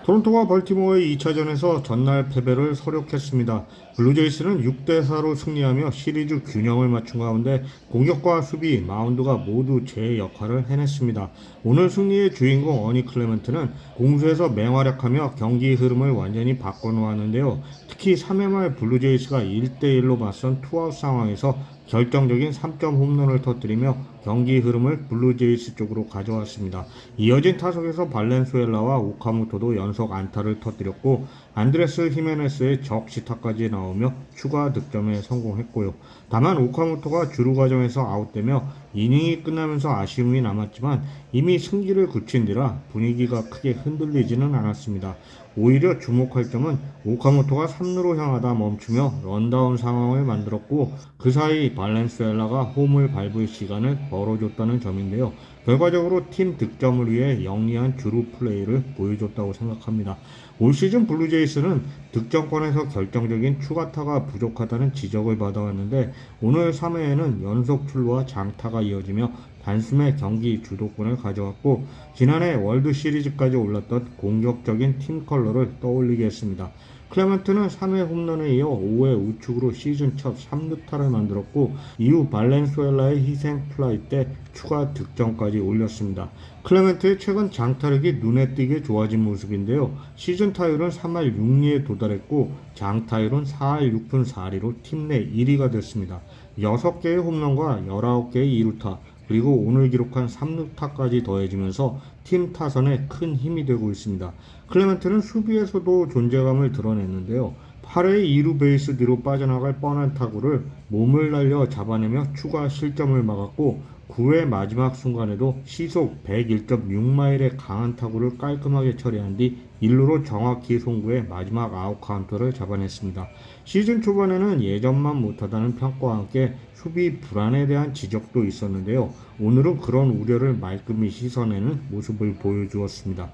토론토와 벌티모어의 2차전에서 전날 패배를 서력했습니다. 블루제이스는 6대4로 승리하며 시리즈 균형을 맞춘 가운데 공격과 수비, 마운드가 모두 제 역할을 해냈습니다. 오늘 승리의 주인공 어니 클레멘트는 공수에서 맹활약하며 경기 흐름을 완전히 바꿔놓았는데요. 특히 3회 말 블루제이스가 1대1로 맞선 투아웃 상황에서 결정적인 3점 홈런을 터뜨리며 경기 흐름을 블루제이스 쪽으로 가져왔습니다. 이어진 타석에서 발렌수엘라와 오카모토도 연속 안타를 터뜨렸고 안드레스 히메네스의 적시타까지 나오며 추가 득점에 성공했고요. 다만 오카모토가 주루 과정에서 아웃되며 이닝이 끝나면서 아쉬움이 남았지만 이미 승기를 굳힌 뒤라 분위기가 크게 흔들리지는 않았습니다. 오히려 주목할 점은 오카모토가 3루로 향하다 멈추며 런다운 상황을 만들었고 그 사이 발렌수엘라가 홈을 밟을 시간을 벌어줬다는 점인데요. 결과적으로 팀 득점을 위해 영리한 주루 플레이를 보여줬다고 생각합니다. 올 시즌 블루제이스는 득점권에서 결정적인 추가타가 부족하다는 지적을 받아왔는데 오늘 3회에는 연속 출루와 장타가 이어지며 단숨에 경기 주도권을 가져왔고 지난해 월드시리즈까지 올랐던 공격적인 팀 컬러를 떠올리게 했습니다. 클레멘트는 3회 홈런에 이어 5회 우측으로 시즌 첫 3루타를 만들었고 이후 발렌수엘라의 희생 플라이 때 추가 득점까지 올렸습니다. 클레멘트의 최근 장타력이 눈에 띄게 좋아진 모습인데요. 시즌 타율은 3할 6리에 도달했고 장타율은 4할 6푼 4리로 팀 내 1위가 됐습니다. 6개의 홈런과 19개의 2루타 그리고 오늘 기록한 3루타까지 더해지면서 팀 타선에 큰 힘이 되고 있습니다. 클레멘트는 수비에서도 존재감을 드러냈는데요. 8회 2루 베이스 뒤로 빠져나갈 뻔한 타구를 몸을 날려 잡아내며 추가 실점을 막았고 9회 마지막 순간에도 시속 101.6마일의 강한 타구를 깔끔하게 처리한 뒤 1루로 정확히 송구해 마지막 아웃 카운터를 잡아냈습니다. 시즌 초반에는 예전만 못하다는 평가와 함께 수비 불안에 대한 지적도 있었는데요. 오늘은 그런 우려를 말끔히 씻어내는 모습을 보여주었습니다.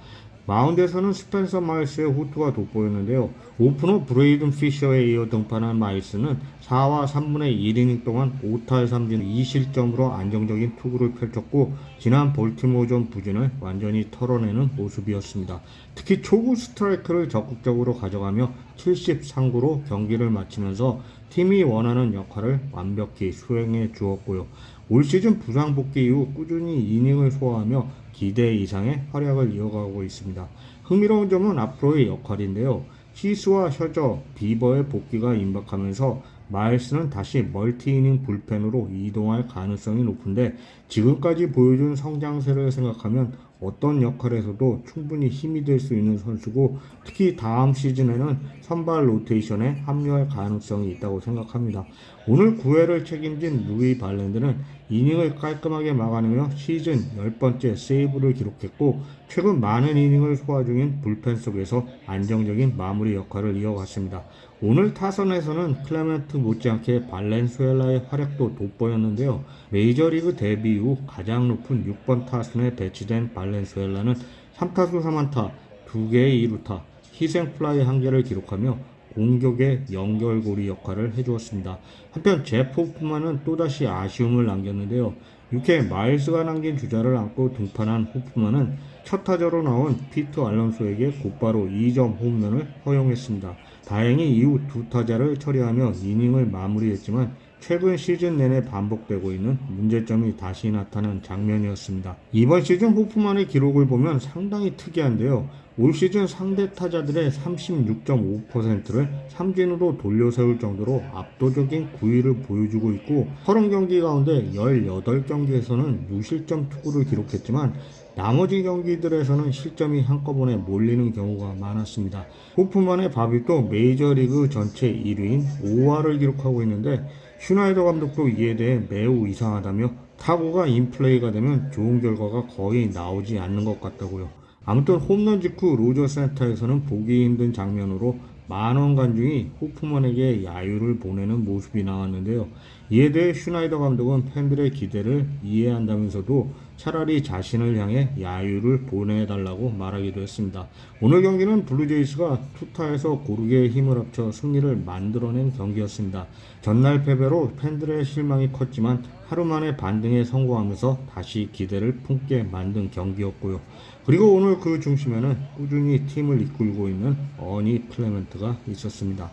마운드에서는 스펜서 마일스의 호투가 돋보였는데요. 오프너 브레이든 피셔에 이어 등판한 마일스는 4와 3분의 1이닝 동안 5탈 3진 2실점으로 안정적인 투구를 펼쳤고 지난 볼티모어전 부진을 완전히 털어내는 모습이었습니다. 특히 초구 스트라이크를 적극적으로 가져가며 73구로 경기를 마치면서 팀이 원하는 역할을 완벽히 수행해 주었고요. 올 시즌 부상 복귀 이후 꾸준히 이닝을 소화하며 기대 이상의 활약을 이어가고 있습니다. 흥미로운 점은 앞으로의 역할인데요. 히스와 셔저, 비버의 복귀가 임박하면서 마일스는 다시 멀티이닝 불펜으로 이동할 가능성이 높은데 지금까지 보여준 성장세를 생각하면 어떤 역할에서도 충분히 힘이 될 수 있는 선수고 특히 다음 시즌에는 선발 로테이션에 합류할 가능성이 있다고 생각합니다. 오늘 9회를 책임진 루이 발랜드는 이닝을 깔끔하게 막아내며 시즌 10번째 세이브를 기록했고 최근 많은 이닝을 소화 중인 불펜 속에서 안정적인 마무리 역할을 이어갔습니다. 오늘 타선에서는 클레멘트 못지않게 발렌수엘라의 활약도 돋보였는데요. 메이저리그 데뷔 이후 가장 높은 6번 타순에 배치된 발렌수엘라는 3타수 3안타, 2개의 2루타, 희생플라이 1개를 기록하며 공격의 연결고리 역할을 해주었습니다. 한편 제프 호프만은 또다시 아쉬움을 남겼는데요. 6회 마일스가 남긴 주자를 안고 등판한 호프만은 첫 타자로 나온 피트 알론소에게 곧바로 2점 홈런을 허용했습니다. 다행히 이후 두 타자를 처리하며 이닝을 마무리했지만 최근 시즌 내내 반복되고 있는 문제점이 다시 나타난 장면이었습니다. 이번 시즌 호프만의 기록을 보면 상당히 특이한데요. 올 시즌 상대 타자들의 36.5%를 삼진으로 돌려세울 정도로 압도적인 구위를 보여주고 있고 30경기 가운데 18경기에서는 무실점 투구를 기록했지만 나머지 경기들에서는 실점이 한꺼번에 몰리는 경우가 많았습니다. 호프만의 바빗도 메이저리그 전체 1위인 5할을 기록하고 있는데 슈나이더 감독도 이에 대해 매우 이상하다며 타구가 인플레이가 되면 좋은 결과가 거의 나오지 않는 것 같다고요. 아무튼 홈런 직후 로저 센터에서는 보기 힘든 장면으로 만원 관중이 호프만에게 야유를 보내는 모습이 나왔는데요. 이에 대해 슈나이더 감독은 팬들의 기대를 이해한다면서도 차라리 자신을 향해 야유를 보내달라고 말하기도 했습니다. 오늘 경기는 블루제이스가 투타에서 고르게 힘을 합쳐 승리를 만들어낸 경기였습니다. 전날 패배로 팬들의 실망이 컸지만 하루 만에 반등에 성공하면서 다시 기대를 품게 만든 경기였고요. 그리고 오늘 그 중심에는 꾸준히 팀을 이끌고 있는 어니 클레멘트가 있었습니다.